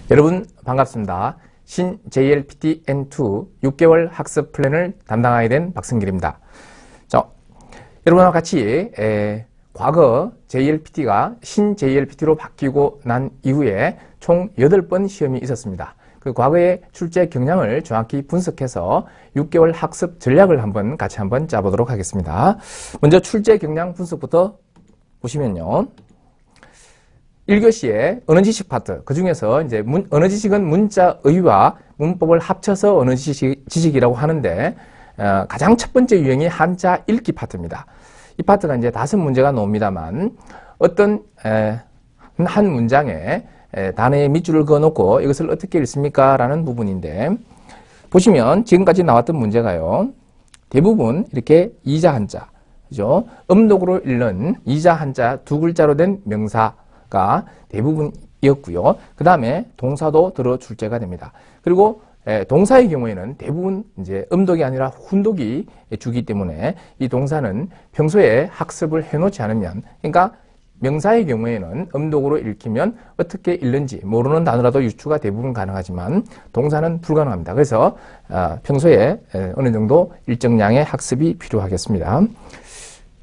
여러분 반갑습니다. 신 JLPT N2 6개월 학습 플랜을 담당하게 된 박승길입니다. 자, 여러분과 같이 과거 JLPT가 신 JLPT로 바뀌고 난 이후에 총 8번 시험이 있었습니다. 그 과거의 출제 경향을 정확히 분석해서 6개월 학습 전략을 같이 한번 짜보도록 하겠습니다. 먼저 출제 경향 분석부터 보시면요. 1교시에 언어지식 파트, 그 중에서 이제 언어지식은 문자의와 문법을 합쳐서 언어지식이라고 하는데, 가장 첫 번째 유형이 한자 읽기 파트입니다. 이 파트가 이제 5문제가 나옵니다만, 어떤, 한 문장에 단어의 밑줄을 그어놓고 이것을 어떻게 읽습니까? 라는 부분인데, 보시면 지금까지 나왔던 문제가요, 대부분 이렇게 이자 한자, 그죠? 음독으로 읽는 이자 한자 2글자로 된 명사가 대부분이었고요. 그 다음에 동사도 들어 출제가 됩니다. 그리고 동사의 경우에는 대부분 이제 음독이 아니라 훈독이 주기 때문에 이 동사는 평소에 학습을 해놓지 않으면, 그러니까 명사의 경우에는 음독으로 읽히면 어떻게 읽는지 모르는 단어라도 유추가 대부분 가능하지만 동사는 불가능합니다. 그래서 평소에 어느 정도 일정량의 학습이 필요하겠습니다.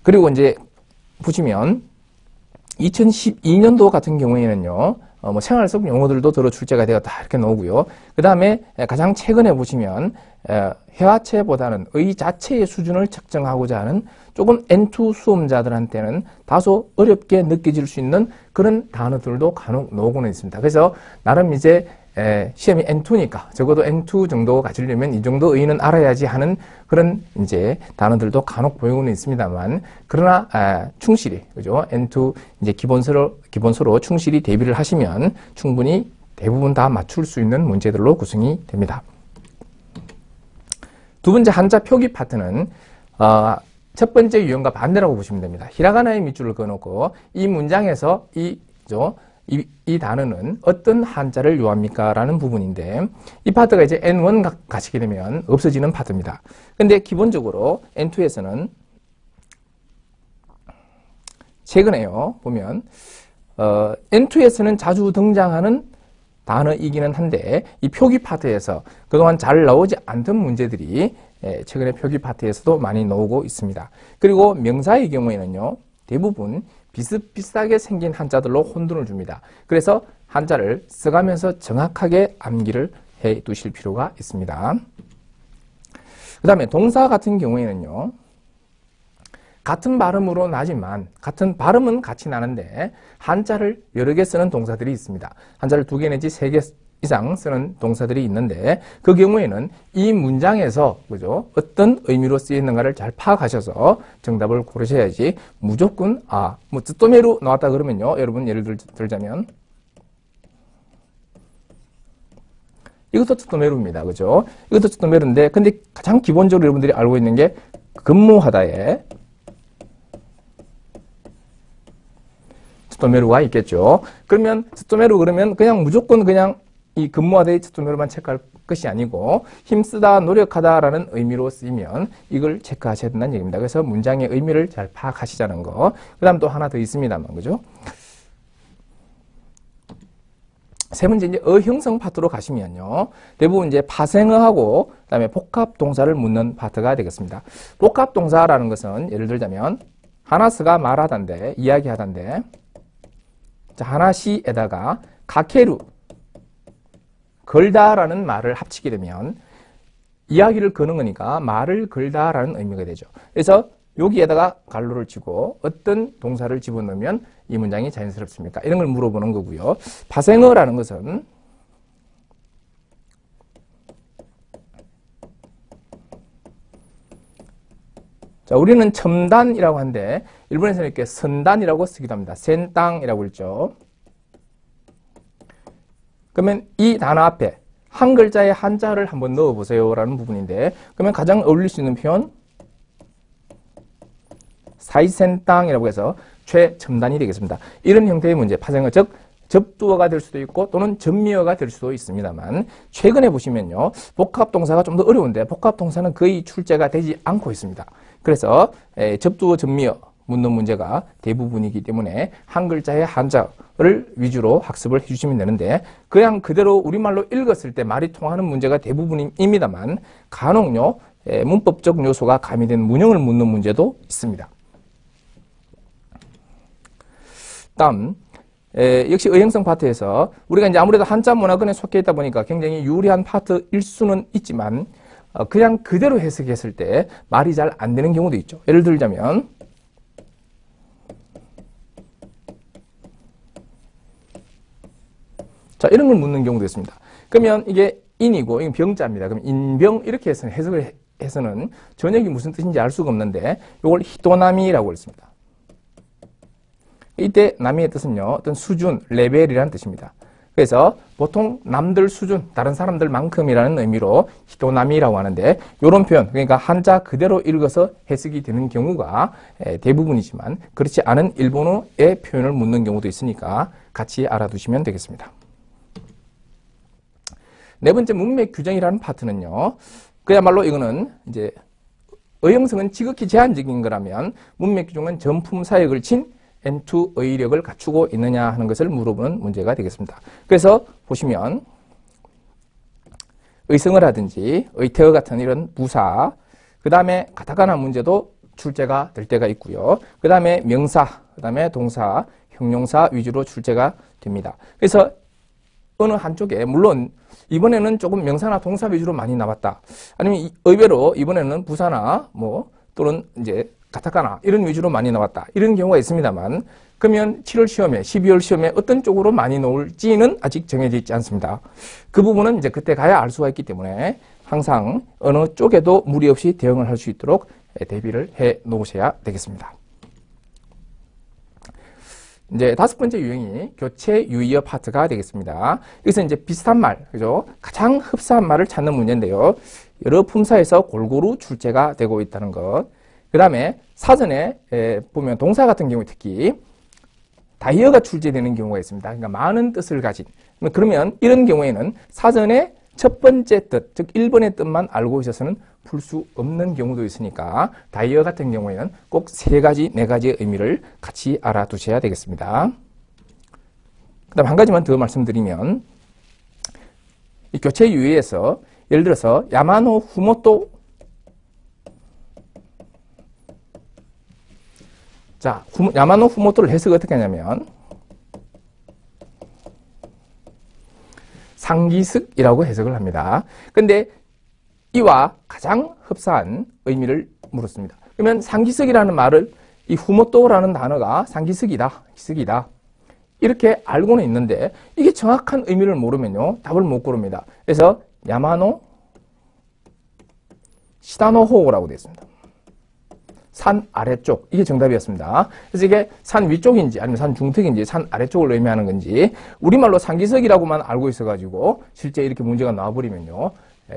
그리고 이제 보시면 2012년도 같은 경우에는요, 생활 속 용어들도 들어 출제가 되었다 이렇게 나오고요. 그 다음에 가장 최근에 보시면 회화체보다는 의 자체의 수준을 측정하고자 하는 조금 N2 수험자들한테는 다소 어렵게 느껴질 수 있는 그런 단어들도 간혹 나오고는 있습니다. 그래서 나름 이제 시험이 N2니까 적어도 N2 정도 가지려면 이 정도 의의는 알아야지 하는 그런 이제 단어들도 간혹 보이고는 있습니다만, 그러나 충실히, 그죠? N2 이제 기본서로 충실히 대비를 하시면 충분히 대부분 다 맞출 수 있는 문제들로 구성이 됩니다. 두 번째 한자 표기 파트는 첫 번째 유형과 반대라고 보시면 됩니다. 히라가나의 밑줄을 그어놓고 이 문장에서 이 단어는 어떤 한자를 요합니까? 라는 부분인데, 이 파트가 이제 N1 가시게 되면 없어지는 파트입니다. 근데 기본적으로 N2에서는 최근에요, 보면, N2에서는 자주 등장하는 단어이기는 한데, 이 표기 파트에서 그동안 잘 나오지 않던 문제들이 최근에 표기 파트에서도 많이 나오고 있습니다. 그리고 명사의 경우에는요, 대부분 비슷비슷하게 생긴 한자들로 혼돈을 줍니다. 그래서 한자를 써가면서 정확하게 암기를 해 두실 필요가 있습니다. 그 다음에 동사 같은 경우에는요, 같은 발음으로 나지만, 같은 발음은 같이 나는데 한자를 여러 개 쓰는 동사들이 있습니다. 한자를 2개 내지 3개 이상 쓰는 동사들이 있는데, 그 경우에는 이 문장에서, 그죠? 어떤 의미로 쓰이는가를 잘 파악하셔서 정답을 고르셔야지, 무조건, 쯔또메루 나왔다 그러면요, 여러분 예를 들자면, 이것도 쯔또메루입니다. 그죠? 이것도 쯔또메루인데, 근데 가장 기본적으로 여러분들이 알고 있는 게, 근무하다에 쯔또메루가 있겠죠. 그러면, 쯔또메루 그러면 그냥 무조건 그냥 이 근무하다의 쯔또메루만 체크할 것이 아니고, 힘쓰다, 노력하다라는 의미로 쓰이면 이걸 체크하셔야 된다는 얘기입니다. 그래서 문장의 의미를 잘 파악하시자는 거. 그 다음 또 하나 더 있습니다만, 그죠? 세 번째, 이제 어형성 파트로 가시면요, 대부분 이제 파생어하고, 그 다음에 복합동사를 묻는 파트가 되겠습니다. 복합동사라는 것은 예를 들자면, 하나스가 말하단데, 이야기하단데, 자, 하나시에다가 가케루, 걸다라는 말을 합치게 되면 이야기를 거는 거니까 말을 걸다라는 의미가 되죠. 그래서 여기에다가 갈로를 치고 어떤 동사를 집어넣으면 이 문장이 자연스럽습니까? 이런 걸 물어보는 거고요. 파생어라는 것은 자, 우리는 첨단이라고 하는데 일본에서는 이렇게 선단이라고 쓰기도 합니다. 센땅이라고 읽죠. 그러면 이 단어 앞에 한 글자의 한자를 한번 넣어보세요 라는 부분인데, 그러면 가장 어울릴 수 있는 표현 사이센땅이라고 해서 최첨단이 되겠습니다. 이런 형태의 문제, 파생어, 즉 접두어가 될 수도 있고 또는 전미어가 될 수도 있습니다만, 최근에 보시면요, 복합동사가 좀 더 어려운데 복합동사는 거의 출제가 되지 않고 있습니다. 그래서 접두어, 전미어, 묻는 문제가 대부분이기 때문에 한 글자의 한자를 위주로 학습을 해주시면 되는데 그냥 그대로 우리말로 읽었을 때 말이 통하는 문제가 대부분입니다만 간혹요 문법적 요소가 가미된 문형을 묻는 문제도 있습니다. 다음 역시 의형성 파트에서 우리가 이제 아무래도 한자 문화권에 속해 있다 보니까 굉장히 유리한 파트일 수는 있지만 그냥 그대로 해석했을 때 말이 잘 안 되는 경우도 있죠. 예를 들자면 자 이런 걸 묻는 경우도 있습니다. 그러면 이게 인이고 이건 병자입니다. 그럼 인병 이렇게 해석을 해서는 전역이 무슨 뜻인지 알 수가 없는데 이걸 히도나미라고 했습니다. 이때 나미의 뜻은요 어떤 수준, 레벨이라는 뜻입니다. 그래서 보통 남들 수준, 다른 사람들만큼이라는 의미로 히도나미라고 하는데 이런 표현, 그러니까 한자 그대로 읽어서 해석이 되는 경우가 대부분이지만 그렇지 않은 일본어의 표현을 묻는 경우도 있으니까 같이 알아두시면 되겠습니다. 네 번째 문맥 규정이라는 파트는요. 그야말로 이거는 이제 의형성은 지극히 제한적인 거라면 문맥 규정은 전품사에 걸친 N2 의력을 갖추고 있느냐 하는 것을 물어보는 문제가 되겠습니다. 그래서 보시면 의성어 라든지 의태어 같은 이런 부사, 그 다음에 가타카나 문제도 출제가 될 때가 있고요. 그 다음에 명사, 그 다음에 동사, 형용사 위주로 출제가 됩니다. 그래서 어느 한쪽에 물론 이번에는 조금 명사나 동사 위주로 많이 나왔다. 아니면 의외로 이번에는 부사나 뭐 또는 이제 가타카나 이런 위주로 많이 나왔다. 이런 경우가 있습니다만 그러면 7월 시험에 12월 시험에 어떤 쪽으로 많이 나올지는 아직 정해져 있지 않습니다. 그 부분은 이제 그때 가야 알 수가 있기 때문에 항상 어느 쪽에도 무리 없이 대응을 할 수 있도록 대비를 해 놓으셔야 되겠습니다. 이제 다섯 번째 유형이 교체 유의어 파트가 되겠습니다. 여기서 이제 비슷한 말, 그죠? 가장 흡사한 말을 찾는 문제인데요. 여러 품사에서 골고루 출제가 되고 있다는 것. 그 다음에 사전에 보면 동사 같은 경우 특히 다이어가 출제되는 경우가 있습니다. 그러니까 많은 뜻을 가진. 그러면 이런 경우에는 사전에 첫 번째 뜻, 즉 1번의 뜻만 알고 있어서는 풀 수 없는 경우도 있으니까 다이어 같은 경우에는 꼭 3가지, 4가지의 의미를 같이 알아두셔야 되겠습니다. 그 다음 한 가지만 더 말씀드리면 이 교체 유의에서 예를 들어서 야마노 후모토 자, 야마노 후모토를 해석을 어떻게 하냐면 상기석이라고 해석을 합니다. 근데 이와 가장 흡사한 의미를 물었습니다. 그러면 상기석이라는 말을 이 후모토라는 단어가 상기석이다, 기석이다 이렇게 알고는 있는데 이게 정확한 의미를 모르면요 답을 못 고릅니다. 그래서 야마노 시다노호라고 되어 있습니다. 산 아래쪽, 이게 정답이었습니다. 그래서 이게 산 위쪽인지 아니면 산 중턱인지 산 아래쪽을 의미하는 건지 우리말로 상기석이라고만 알고 있어가지고 실제 이렇게 문제가 나와버리면요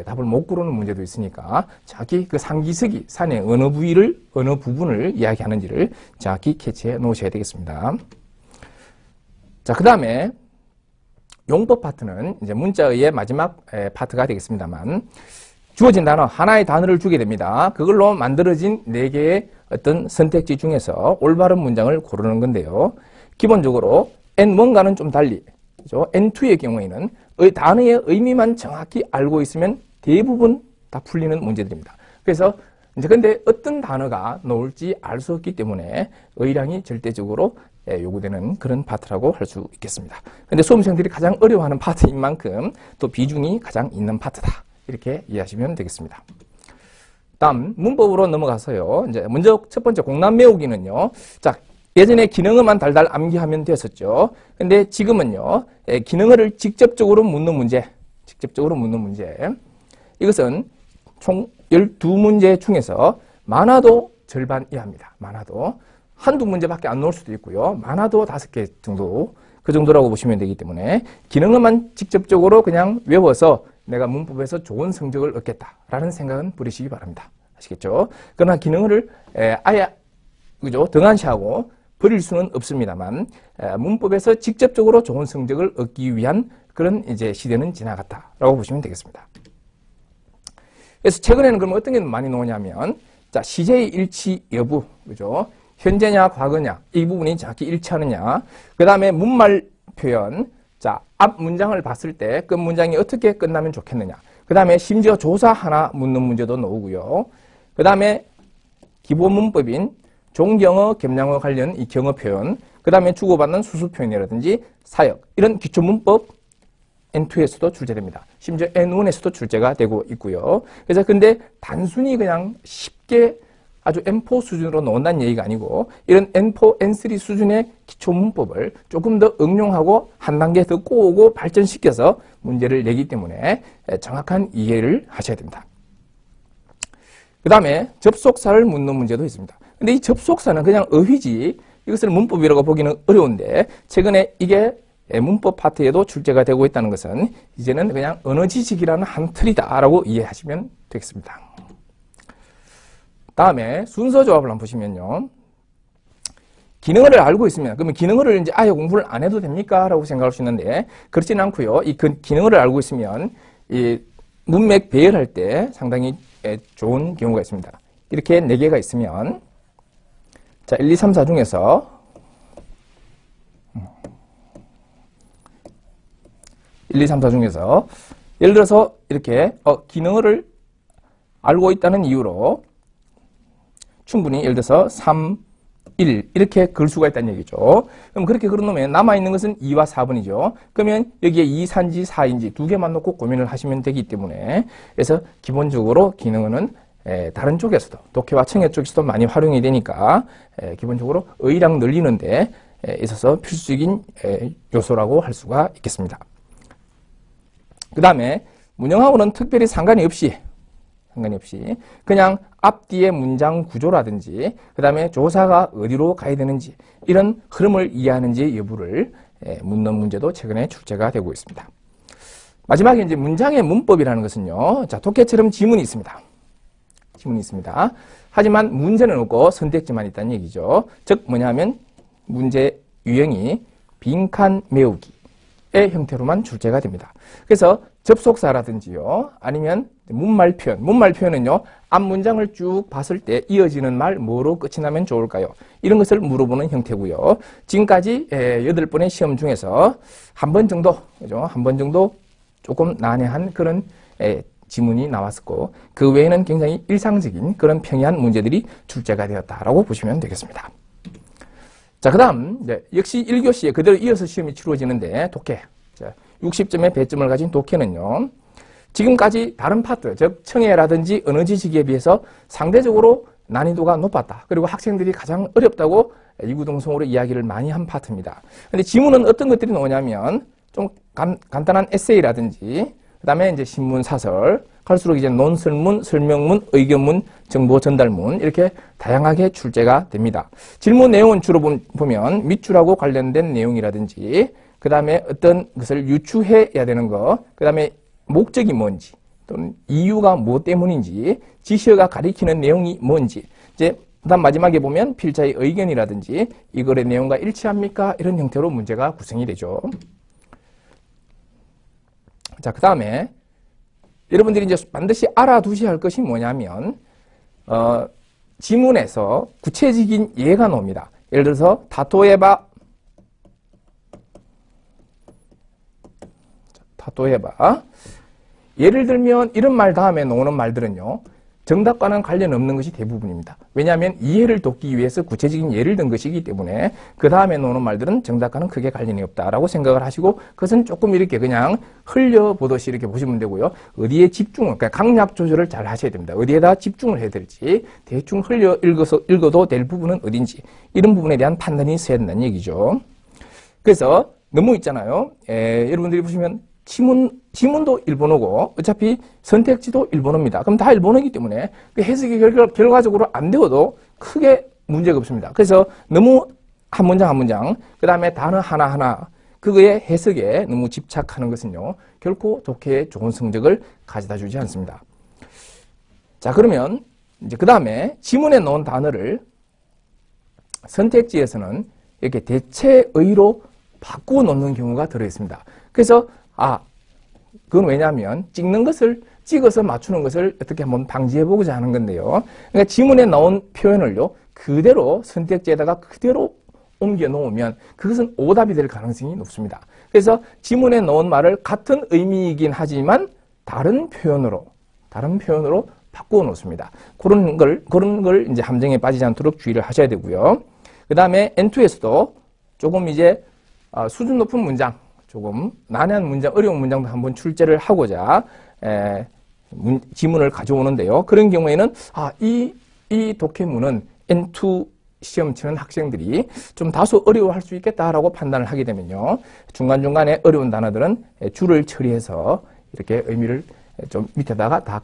답을 못 고르는 문제도 있으니까 정확히 그 상기석이 산의 어느 부위를 어느 부분을 이야기하는지를 정확히 캐치해 놓으셔야 되겠습니다. 자, 그 다음에 용법 파트는 이제 문자의 마지막 파트가 되겠습니다만 주어진 단어, 하나의 단어를 주게 됩니다. 그걸로 만들어진 4개의 어떤 선택지 중에서 올바른 문장을 고르는 건데요. 기본적으로 N1과는 좀 달리, 그죠? N2의 경우에는 단어의 의미만 정확히 알고 있으면 대부분 다 풀리는 문제들입니다. 그래서 이제 근데 어떤 단어가 나올지 알 수 없기 때문에 의량이 절대적으로 요구되는 그런 파트라고 할 수 있겠습니다. 근데 수험생들이 가장 어려워하는 파트인 만큼 또 비중이 가장 있는 파트다. 이렇게 이해하시면 되겠습니다. 다음 문법으로 넘어가서요. 이제 먼저 첫 번째 공란 외우기는요. 자, 예전에 기능어만 달달 암기하면 되었었죠. 근데 지금은요. 기능어를 직접적으로 묻는 문제. 이것은 총 12문제 중에서 많아도 절반 이하입니다. 많아도 한두 문제밖에 안 나올 수도 있고요. 많아도 5개 정도 그 정도라고 보시면 되기 때문에 기능어만 직접적으로 그냥 외워서 내가 문법에서 좋은 성적을 얻겠다라는 생각은 버리시기 바랍니다. 아시겠죠? 그러나 기능어를 아예 그죠? 등한시하고 버릴 수는 없습니다만 문법에서 직접적으로 좋은 성적을 얻기 위한 그런 이제 시대는 지나갔다라고 보시면 되겠습니다. 그래서 최근에는 그럼 어떤 게 많이 나오냐면 자, 시제의 일치 여부, 그죠? 현재냐 과거냐 이 부분이 정확히 일치하느냐. 그 다음에 문말 표현. 자, 앞 문장을 봤을 때 끝 문장이 어떻게 끝나면 좋겠느냐. 그 다음에 심지어 조사 하나 묻는 문제도 나오고요. 그 다음에 기본 문법인 종경어, 겸양어 관련 이 경어 표현, 그 다음에 주고받는 수수 표현이라든지 사역, 이런 기초 문법 N2에서도 출제됩니다. 심지어 N1에서도 출제가 되고 있고요. 그래서 근데 단순히 그냥 쉽게 아주 N4 수준으로 나온다는 얘기가 아니고 이런 N4, N3 수준의 기초 문법을 조금 더 응용하고 한 단계 더 꼬우고 발전시켜서 문제를 내기 때문에 정확한 이해를 하셔야 됩니다. 그 다음에 접속사를 묻는 문제도 있습니다. 근데 이 접속사는 그냥 어휘지 이것을 문법이라고 보기는 어려운데 최근에 이게 문법 파트에도 출제가 되고 있다는 것은 이제는 그냥 언어 지식이라는 한 틀이다라고 이해하시면 되겠습니다. 다음에 순서 조합을 한번 보시면요. 기능어를 알고 있으면 그러면 기능어를 이제 아예 공부를 안 해도 됩니까? 라고 생각할 수 있는데 그렇지는 않고요. 이 기능어를 알고 있으면 이 문맥 배열할 때 상당히 좋은 경우가 있습니다. 이렇게 4개가 있으면 자 1, 2, 3, 4 중에서 1, 2, 3, 4 중에서 예를 들어서 이렇게 기능어를 알고 있다는 이유로 충분히 예를 들어서 3, 1 이렇게 걸 수가 있다는 얘기죠. 그럼 그렇게 걸어놓으면 남아있는 것은 2와 4번이죠. 그러면 여기에 2, 3인지 4인지 두 개만 놓고 고민을 하시면 되기 때문에 그래서 기본적으로 기능어는 다른 쪽에서도 독해와 청해 쪽에서도 많이 활용이 되니까 기본적으로 의의량 늘리는 데 있어서 필수적인 요소라고 할 수가 있겠습니다. 그 다음에 문형하고는 특별히 상관이 없이 그냥 앞뒤의 문장 구조라든지 그 다음에 조사가 어디로 가야 되는지 이런 흐름을 이해하는지 여부를 묻는 문제도 최근에 출제가 되고 있습니다. 마지막에 이제 문장의 문법이라는 것은요. 자, 독해처럼 지문이 있습니다. 하지만 문제는 없고 선택지만 있다는 얘기죠. 즉 뭐냐면 문제 유형이 빈칸 메우기의 형태로만 출제가 됩니다. 그래서 접속사라든지요. 아니면 문말 표현은요. 앞 문장을 쭉 봤을 때 이어지는 말 뭐로 끝이 나면 좋을까요? 이런 것을 물어보는 형태고요. 지금까지 8번의 시험 중에서 한 번 정도, 그죠? 한 번 정도 조금 난해한 그런 지문이 나왔었고 그 외에는 굉장히 일상적인 그런 평이한 문제들이 출제가 되었다라고 보시면 되겠습니다. 자, 그 다음 역시 1교시에 그대로 이어서 시험이 치루어지는데 독해 60점의 배점을 가진 독해는요. 지금까지 다른 파트, 즉 청해라든지 언어 지식에 비해서 상대적으로 난이도가 높았다. 그리고 학생들이 가장 어렵다고 이구동성으로 이야기를 많이 한 파트입니다. 근데 지문은 어떤 것들이 나오냐면 좀 간단한 에세이라든지 그 다음에 이제 신문, 사설, 갈수록 이제 논설문, 설명문, 의견문, 정보 전달문 이렇게 다양하게 출제가 됩니다. 질문 내용은 주로 보면 밑줄하고 관련된 내용이라든지 그 다음에 어떤 것을 유추해야 되는 거, 그 다음에 목적이 뭔지 또는 이유가 뭐 때문인지 지시어가 가리키는 내용이 뭔지 이제 그다음 마지막에 보면 필자의 의견이라든지 이 글의 내용과 일치합니까? 이런 형태로 문제가 구성이 되죠. 자, 그 다음에 여러분들이 이제 반드시 알아두셔야 할 것이 뭐냐면 지문에서 구체적인 예가 나옵니다. 예를 들어서 다토해봐 예를 들면 이런 말 다음에 나오는 말들은요. 정답과는 관련 없는 것이 대부분입니다. 왜냐하면 이해를 돕기 위해서 구체적인 예를 든 것이기 때문에 그 다음에 나오는 말들은 정답과는 크게 관련이 없다라고 생각을 하시고 그것은 조금 이렇게 그냥 흘려보듯이 이렇게 보시면 되고요. 어디에 집중을, 그러니까 강약 조절을 잘 하셔야 됩니다. 어디에다 집중을 해야 될지 대충 흘려 읽어도 될 부분은 어딘지 이런 부분에 대한 판단이 있어야 된다는 얘기죠. 그래서 너무 있잖아요. 여러분들이 보시면 지문도 일본어고 어차피 선택지도 일본어입니다. 그럼 다 일본어이기 때문에 그 해석이 결과적으로 안 되어도 크게 문제가 없습니다. 그래서 너무 한 문장 한 문장 그 다음에 단어 하나하나 그거의 해석에 너무 집착하는 것은요. 결코 독해에 좋은 성적을 가져다 주지 않습니다. 자, 그러면 이제 그 다음에 지문에 넣은 단어를 선택지에서는 이렇게 대체의로 바꾸어 놓는 경우가 들어있습니다. 그래서 그건 왜냐하면 찍는 것을 찍어서 맞추는 것을 어떻게 한번 방지해보고자 하는 건데요. 그러니까 지문에 나온 표현을요, 그대로 선택지에다가 그대로 옮겨 놓으면 그것은 오답이 될 가능성이 높습니다. 그래서 지문에 넣은 말을 같은 의미이긴 하지만 다른 표현으로 바꾸어 놓습니다. 그런 걸 이제 함정에 빠지지 않도록 주의를 하셔야 되고요. 그 다음에 N2에서도 조금 이제 수준 높은 문장, 조금 난해한 문장, 어려운 문장도 한번 출제를 하고자 지문을 가져오는데요. 그런 경우에는 이 독해문은 N2 시험 치는 학생들이 좀 다소 어려워할 수 있겠다라고 판단을 하게 되면요. 중간중간에 어려운 단어들은 줄을 처리해서 이렇게 의미를 좀 밑에다가 다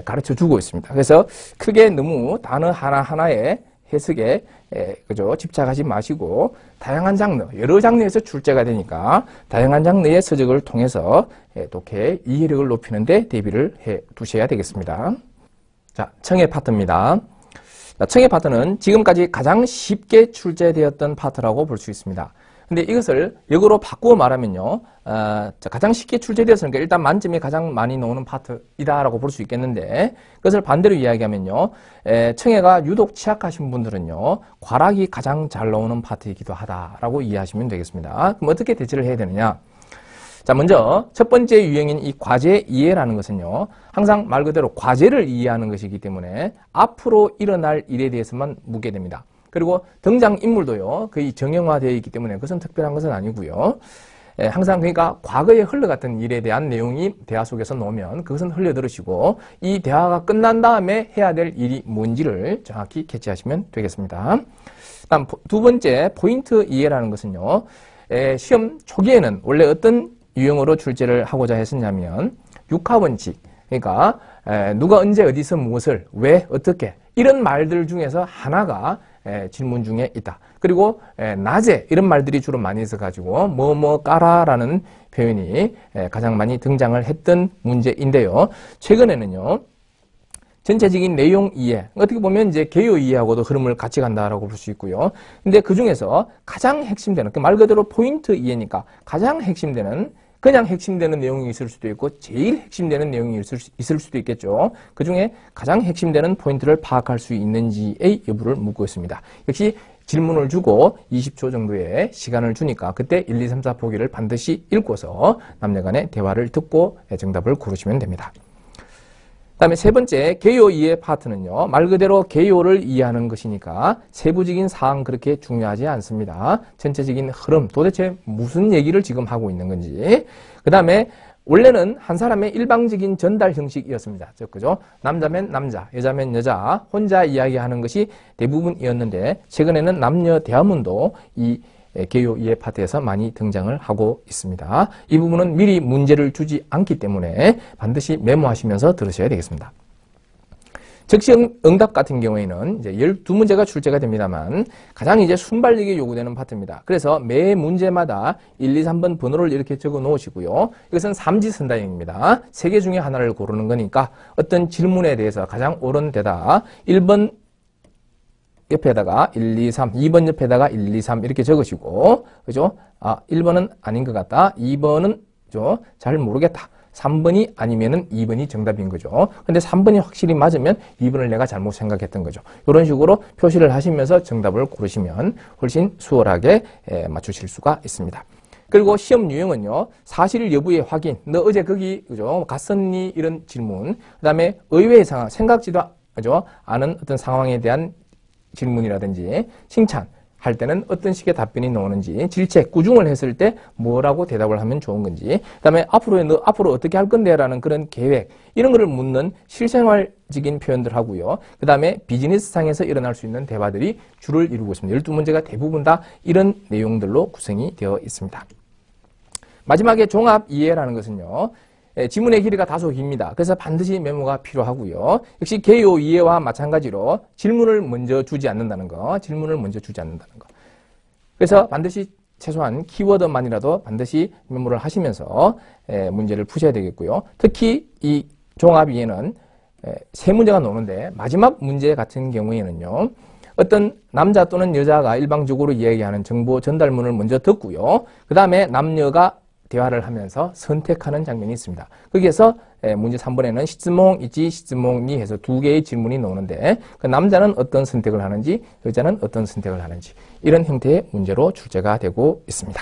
가르쳐 주고 있습니다. 그래서 크게 너무 단어 하나하나의 해석에 그죠? 집착하지 마시고 다양한 장르, 여러 장르에서 출제가 되니까 다양한 장르의 서적을 통해서 독해 이해력을 높이는 데 대비를 해 두셔야 되겠습니다. 자, 청해 파트입니다. 청해 파트는 지금까지 가장 쉽게 출제되었던 파트라고 볼 수 있습니다. 근데 이것을 역으로 바꾸어 말하면요, 가장 쉽게 출제되었으니까 일단 만점이 가장 많이 나오는 파트이다라고 볼 수 있겠는데, 그것을 반대로 이야기하면요, 청해가 유독 취약하신 분들은요, 과락이 가장 잘 나오는 파트이기도 하다라고 이해하시면 되겠습니다. 그럼 어떻게 대처를 해야 되느냐? 자, 먼저 첫 번째 유형인 이 과제 이해라는 것은요, 항상 말 그대로 과제를 이해하는 것이기 때문에 앞으로 일어날 일에 대해서만 묻게 됩니다. 그리고 등장인물도요, 거의 정형화되어 있기 때문에 그것은 특별한 것은 아니고요. 항상 그러니까 과거에 흘러갔던 일에 대한 내용이 대화 속에서 나오면 그것은 흘려들으시고 이 대화가 끝난 다음에 해야 될 일이 뭔지를 정확히 캐치하시면 되겠습니다. 다음 두 번째 포인트 이해라는 것은요, 시험 초기에는 원래 어떤 유형으로 출제를 하고자 했었냐면 육하원칙, 그러니까 누가 언제 어디서 무엇을 왜 어떻게 이런 말들 중에서 하나가 질문 중에 있다. 그리고 낮에 이런 말들이 주로 많이 있어가지고 뭐뭐 까라라는 표현이 가장 많이 등장을 했던 문제인데요. 최근에는요, 전체적인 내용 이해, 어떻게 보면 이제 개요 이해하고도 흐름을 같이 간다라고 볼 수 있고요. 근데 그 중에서 가장 핵심되는, 말 그대로 포인트 이해니까 가장 핵심되는, 그냥 핵심되는 내용이 있을 수도 있고 제일 핵심되는 내용이 있을 수도 있겠죠. 그 중에 가장 핵심되는 포인트를 파악할 수 있는지의 여부를 묻고 있습니다. 역시 질문을 주고 20초 정도의 시간을 주니까 그때 1, 2, 3, 4 보기를 반드시 읽고서 남녀 간의 대화를 듣고 정답을 고르시면 됩니다. 그 다음에 세 번째 개요 이해 파트는요, 말 그대로 개요를 이해하는 것이니까 세부적인 사항 그렇게 중요하지 않습니다. 전체적인 흐름, 도대체 무슨 얘기를 지금 하고 있는 건지. 그 다음에 원래는 한 사람의 일방적인 전달 형식이었습니다. 그죠? 남자면 남자, 여자면 여자, 혼자 이야기하는 것이 대부분이었는데 최근에는 남녀 대화문도 이 개요 이해 파트에서 많이 등장을 하고 있습니다. 이 부분은 미리 문제를 주지 않기 때문에 반드시 메모하시면서 들으셔야 되겠습니다. 즉시 응답 같은 경우에는 이제 12문제가 출제가 됩니다만 가장 이제 순발력이 요구되는 파트입니다. 그래서 매 문제마다 1, 2, 3번 번호를 이렇게 적어 놓으시고요. 이것은 삼지선다형입니다. 3개 중에 하나를 고르는 거니까 어떤 질문에 대해서 가장 옳은 대답 1번 옆에다가 1, 2, 3, 2번 옆에다가 1, 2, 3 이렇게 적으시고, 그죠? 1번은 아닌 것 같다. 2번은 잘 모르겠다. 3번이 아니면은 2번이 정답인 거죠. 근데 3번이 확실히 맞으면 2번을 내가 잘못 생각했던 거죠. 이런 식으로 표시를 하시면서 정답을 고르시면 훨씬 수월하게 맞추실 수가 있습니다. 그리고 시험 유형은요, 사실 여부의 확인, 너 어제 거기 그죠? 갔었니? 이런 질문, 그 다음에 의외의 상황, 생각지도 그죠? 않은 어떤 상황에 대한 질문이라든지 칭찬할 때는 어떤 식의 답변이 나오는지, 질책, 꾸중을 했을 때 뭐라고 대답을 하면 좋은 건지, 그 다음에 너 앞으로 어떻게 할 건데 라는 그런 계획, 이런 거를 묻는 실생활적인 표현들 하고요. 그 다음에 비즈니스상에서 일어날 수 있는 대화들이 주를 이루고 있습니다. 12문제가 대부분 다 이런 내용들로 구성이 되어 있습니다. 마지막에 종합 이해라는 것은요, 지문의 길이가 다소 깁니다. 그래서 반드시 메모가 필요하고요. 역시 개요 이해와 마찬가지로 질문을 먼저 주지 않는다는 거. 그래서 반드시 최소한 키워드만이라도 반드시 메모를 하시면서 문제를 푸셔야 되겠고요. 특히 이 종합 이해는 3문제가 나오는데 마지막 문제 같은 경우에는요, 어떤 남자 또는 여자가 일방적으로 이야기하는 정보 전달문을 먼저 듣고요. 그 다음에 남녀가 대화를 하면서 선택하는 장면이 있습니다. 거기에서 문제 3번에는 시즈몽 이지 시즈몽 니 해서 두 개의 질문이 나오는데 그 남자는 어떤 선택을 하는지 여자는 어떤 선택을 하는지 이런 형태의 문제로 출제가 되고 있습니다.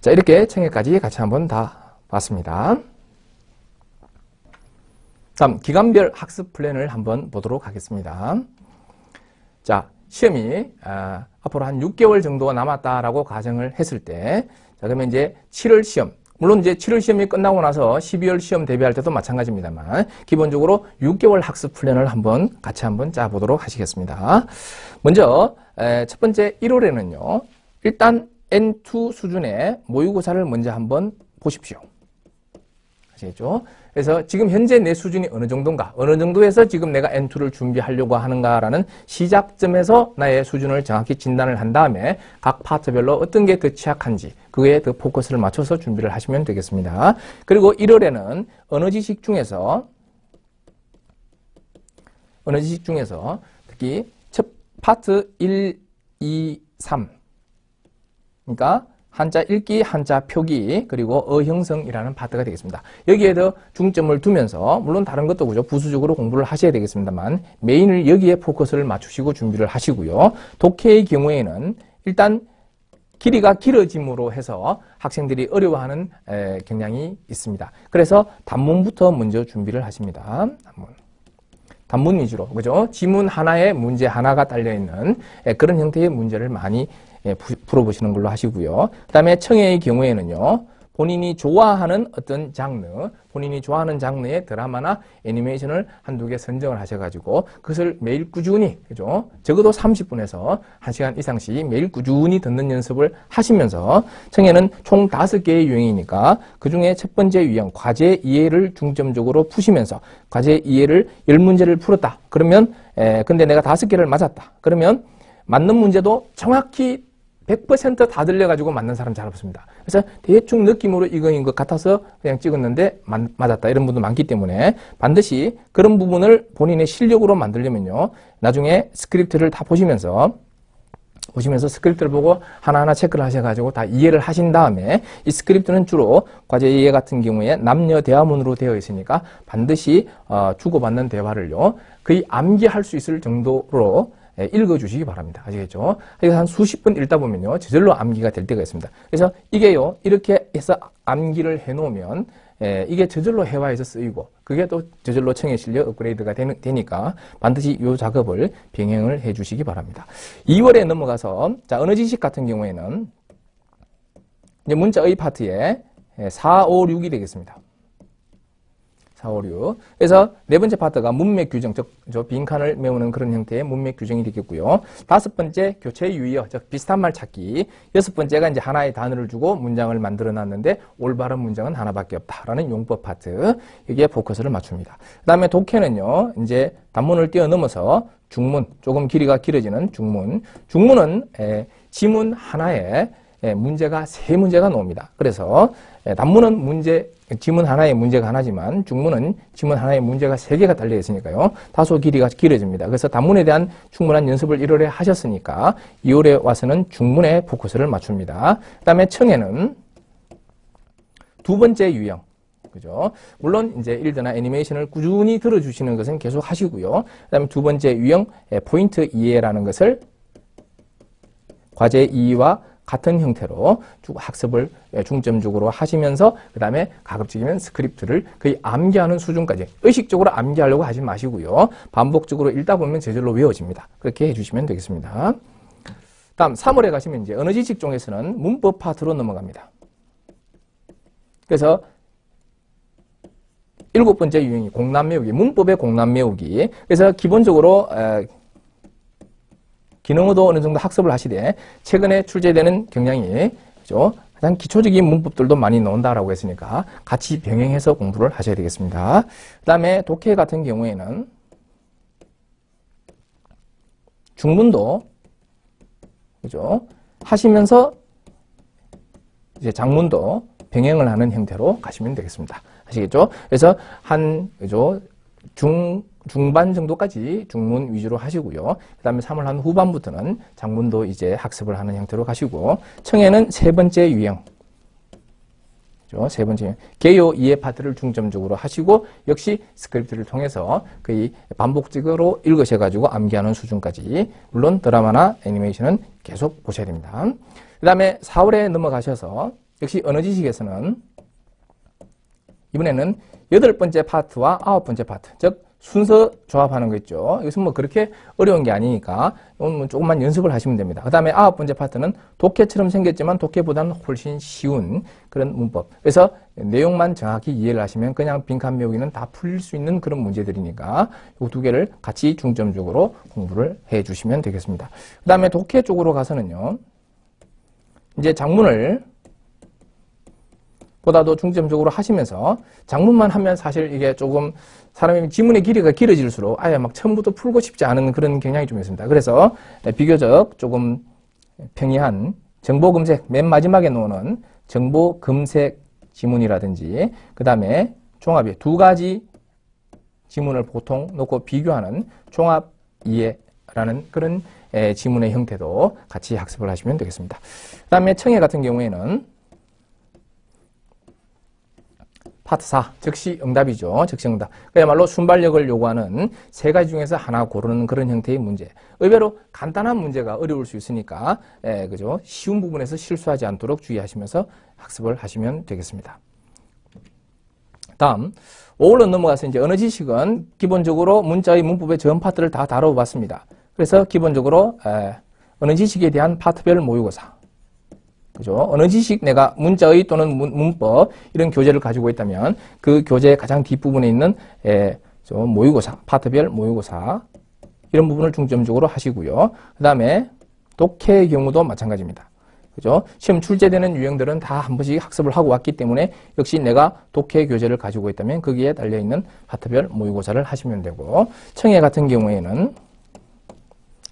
자, 이렇게 청해까지 같이 한번 다 봤습니다. 다음 기간별 학습 플랜을 한번 보도록 하겠습니다. 자, 시험이 앞으로 한 6개월 정도 남았다라고 가정을 했을 때, 자, 그러면 이제 7월 시험, 물론 이제 7월 시험이 끝나고 나서 12월 시험 대비할 때도 마찬가지입니다만, 기본적으로 6개월 학습 플랜을 같이 한번 짜보도록 하시겠습니다. 먼저, 첫 번째 1월에는요, 일단 N2 수준의 모의고사를 먼저 한번 보십시오. 아시겠죠? 그래서 지금 현재 내 수준이 어느 정도인가, 어느 정도에서 지금 내가 N2를 준비하려고 하는가라는 시작점에서 나의 수준을 정확히 진단을 한 다음에 각 파트별로 어떤 게 더 취약한지 그거에 더 포커스를 맞춰서 준비를 하시면 되겠습니다. 그리고 1월에는 언어 지식 중에서 특히 첫 파트 1, 2, 3 그러니까 한자 읽기, 한자 표기, 그리고 어형성이라는 파트가 되겠습니다. 여기에 더 중점을 두면서 물론 다른 것도 그죠. 부수적으로 공부를 하셔야 되겠습니다만 메인을 여기에 포커스를 맞추시고 준비를 하시고요. 독해의 경우에는 일단 길이가 길어짐으로 해서 학생들이 어려워하는 경향이 있습니다. 그래서 단문부터 먼저 준비를 하십니다. 단문 위주로, 그죠? 지문 하나에 문제 하나가 딸려있는 그런 형태의 문제를 많이 풀어보시는 걸로 하시고요. 그 다음에 청해의 경우에는요, 본인이 좋아하는 어떤 장르, 본인이 좋아하는 장르의 드라마나 애니메이션을 한두 개 선정을 하셔가지고 그것을 매일 꾸준히, 그죠? 적어도 30분에서 1시간 이상씩 매일 꾸준히 듣는 연습을 하시면서 청해는 총 5개의 유형이니까 그 중에 첫 번째 유형, 과제 이해를 중점적으로 푸시면서 과제 이해를 10문제를 풀었다. 그러면, 근데 내가 5개를 맞았다. 그러면 맞는 문제도 정확히 100% 다 들려가지고 맞는 사람 잘 없습니다. 그래서 대충 느낌으로 이거인 것 같아서 그냥 찍었는데 맞았다 이런 분도 많기 때문에 반드시 그런 부분을 본인의 실력으로 만들려면요. 나중에 스크립트를 다 보시면서 스크립트를 보고 하나하나 체크를 하셔가지고 다 이해를 하신 다음에 이 스크립트는 주로 과제 이해 같은 경우에 남녀 대화문으로 되어 있으니까 반드시 주고받는 대화를요. 거의 암기할 수 있을 정도로 읽어주시기 바랍니다. 아시겠죠? 한 수십 번 읽다 보면요. 저절로 암기가 될 때가 있습니다. 그래서 이게요. 이렇게 해서 암기를 해놓으면 이게 저절로 회화에서 쓰이고 그게 또 저절로 청해 실력 업그레이드가 되니까 반드시 이 작업을 병행을 해주시기 바랍니다. 2월에 넘어가서 자 언어 지식 같은 경우에는 이제 문자의 파트에 4, 5, 6이 되겠습니다. 4, 5, 6. 그래서 네 번째 파트가 문맥 규정, 저 빈칸을 메우는 그런 형태의 문맥 규정이 되겠고요. 다섯 번째 교체 유의어, 즉 비슷한 말 찾기. 여섯 번째가 이제 하나의 단어를 주고 문장을 만들어 놨는데 올바른 문장은 하나밖에 없다라는 용법 파트. 여기에 포커스를 맞춥니다. 그다음에 독해는요. 이제 단문을 뛰어넘어서 중문, 조금 길이가 길어지는 중문. 중문은 지문 하나에 문제가 3문제가 나옵니다. 그래서 단문은 지문 하나에 문제가 하나지만 중문은 지문 하나에 문제가 3개가 달려 있으니까요. 다소 길이가 길어집니다. 그래서 단문에 대한 충분한 연습을 1월에 하셨으니까 2월에 와서는 중문에 포커스를 맞춥니다. 그 다음에 청해는 두 번째 유형. 그죠? 물론 이제 일드나 애니메이션을 꾸준히 들어주시는 것은 계속 하시고요. 그 다음에 두 번째 유형 포인트 이해라는 것을 과제 이해와 같은 형태로 학습을 중점적으로 하시면서 그 다음에 가급적이면 스크립트를 거의 암기하는 수준까지 의식적으로 암기하려고 하지 마시고요. 반복적으로 읽다 보면 저절로 외워집니다. 그렇게 해주시면 되겠습니다. 다음 3월에 가시면 이제 언어 지식 쪽에서는 문법 파트로 넘어갑니다. 그래서 7번째 유형이 공란 외우기, 문법의 공란 외우기. 그래서 기본적으로 기능어도 어느 정도 학습을 하시되 최근에 출제되는 경향이 그죠? 가장 기초적인 문법들도 많이 나온다라고 했으니까 같이 병행해서 공부를 하셔야 되겠습니다. 그 다음에 독해 같은 경우에는 중문도 그죠? 하시면서 이제 장문도 병행을 하는 형태로 가시면 되겠습니다. 아시겠죠? 그래서 그죠? 중반 정도까지 중문 위주로 하시고요. 그 다음에 3월 한 후반부터는 장문도 이제 학습을 하는 형태로 가시고 청해는 세 번째 유형. 그죠? 세 번째, 개요 이해 파트를 중점적으로 하시고, 역시 스크립트를 통해서 거의 반복적으로 읽으셔가지고 암기하는 수준까지, 물론 드라마나 애니메이션은 계속 보셔야 됩니다. 그 다음에 4월에 넘어가셔서, 역시 언어 지식에서는, 이번에는 8번째 파트와 9번째 파트, 즉, 순서 조합하는 거 있죠. 이것은 뭐 그렇게 어려운 게 아니니까 뭐 조금만 연습을 하시면 됩니다. 그 다음에 9번째 파트는 독해처럼 생겼지만 독해보다는 훨씬 쉬운 그런 문법. 그래서 내용만 정확히 이해를 하시면 그냥 빈칸 메우기는 다 풀릴 수 있는 그런 문제들이니까 이 두 개를 같이 중점적으로 공부를 해 주시면 되겠습니다. 그 다음에 독해 쪽으로 가서는요. 이제 장문을 보다도 중점적으로 하시면서 장문만 하면 사실 이게 조금 사람이 지문의 길이가 길어질수록 아예 막 처음부터 풀고 싶지 않은 그런 경향이 좀 있습니다. 그래서 비교적 조금 평이한 정보 검색 맨 마지막에 놓는 정보 검색 지문이라든지 그 다음에 종합이 두 가지 지문을 보통 놓고 비교하는 종합 이해라는 그런 지문의 형태도 같이 학습을 하시면 되겠습니다. 그 다음에 청해 같은 경우에는 파트 4, 즉시 응답이죠. 즉시 응답. 그야말로 순발력을 요구하는 세 가지 중에서 하나 고르는 그런 형태의 문제. 의외로 간단한 문제가 어려울 수 있으니까, 그죠? 쉬운 부분에서 실수하지 않도록 주의하시면서 학습을 하시면 되겠습니다. 다음, 5월로 넘어가서 이제 언어 지식은 기본적으로 문자의 문법의 전 파트를 다 다뤄봤습니다. 그래서 기본적으로, 언어 지식에 대한 파트별 모의고사. 그죠? 어느 지식 내가 문자의 또는 문법 이런 교재를 가지고 있다면 그 교재의 가장 뒷부분에 있는 모의고사, 파트별 모의고사 이런 부분을 중점적으로 하시고요. 그 다음에 독해의 경우도 마찬가지입니다. 그죠? 시험 출제되는 유형들은 다 한 번씩 학습을 하고 왔기 때문에 역시 내가 독해 교재를 가지고 있다면 거기에 달려있는 파트별 모의고사를 하시면 되고 청해 같은 경우에는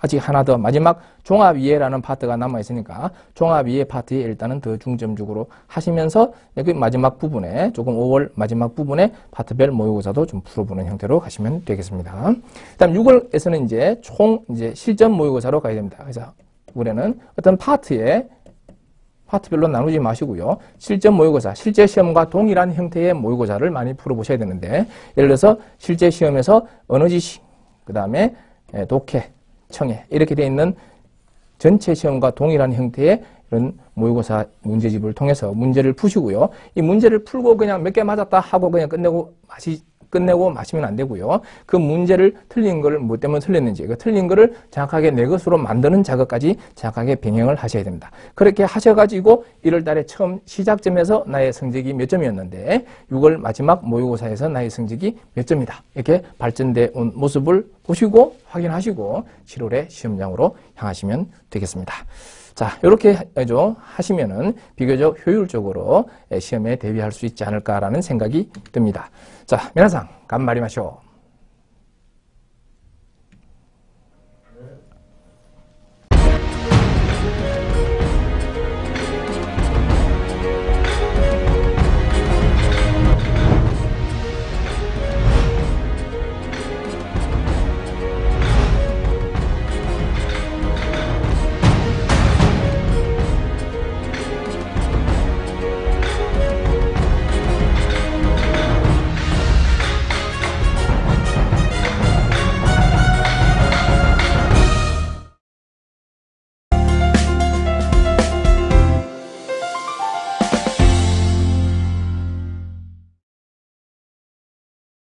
아직 하나 더 마지막 종합이해라는 파트가 남아있으니까 종합이해 파트에 일단은 더 중점적으로 하시면서 여기 마지막 부분에 조금 5월 마지막 부분에 파트별 모의고사도 좀 풀어보는 형태로 가시면 되겠습니다. 그다음 6월에서는 이제 이제 실전 모의고사로 가야 됩니다. 그래서 올해는 어떤 파트별로 나누지 마시고요. 실전 모의고사, 실제 시험과 동일한 형태의 모의고사를 많이 풀어보셔야 되는데 예를 들어서 실제 시험에서 언어 지식, 그 다음에 독해, 청해 이렇게 되어 있는 전체 시험과 동일한 형태의 이런 모의고사 문제집을 통해서 문제를 푸시고요. 이 문제를 풀고 그냥 몇 개 맞았다 하고 그냥 끝내고 마시면 안 되고요. 그 문제를 틀린 거를 뭐 때문에 틀렸는지 그 틀린 거를 정확하게 내 것으로 만드는 작업까지 정확하게 병행을 하셔야 됩니다. 그렇게 하셔가지고 1월 달에 처음 시작점에서 나의 성적이 몇 점이었는데 6월 마지막 모의고사에서 나의 성적이 몇 점이다. 이렇게 발전돼 온 모습을 보시고 확인하시고 7월에 시험장으로 향하시면 되겠습니다. 자, 이렇게 하시면은 비교적 효율적으로 시험에 대비할 수 있지 않을까라는 생각이 듭니다. 자,皆さん頑張りましょう。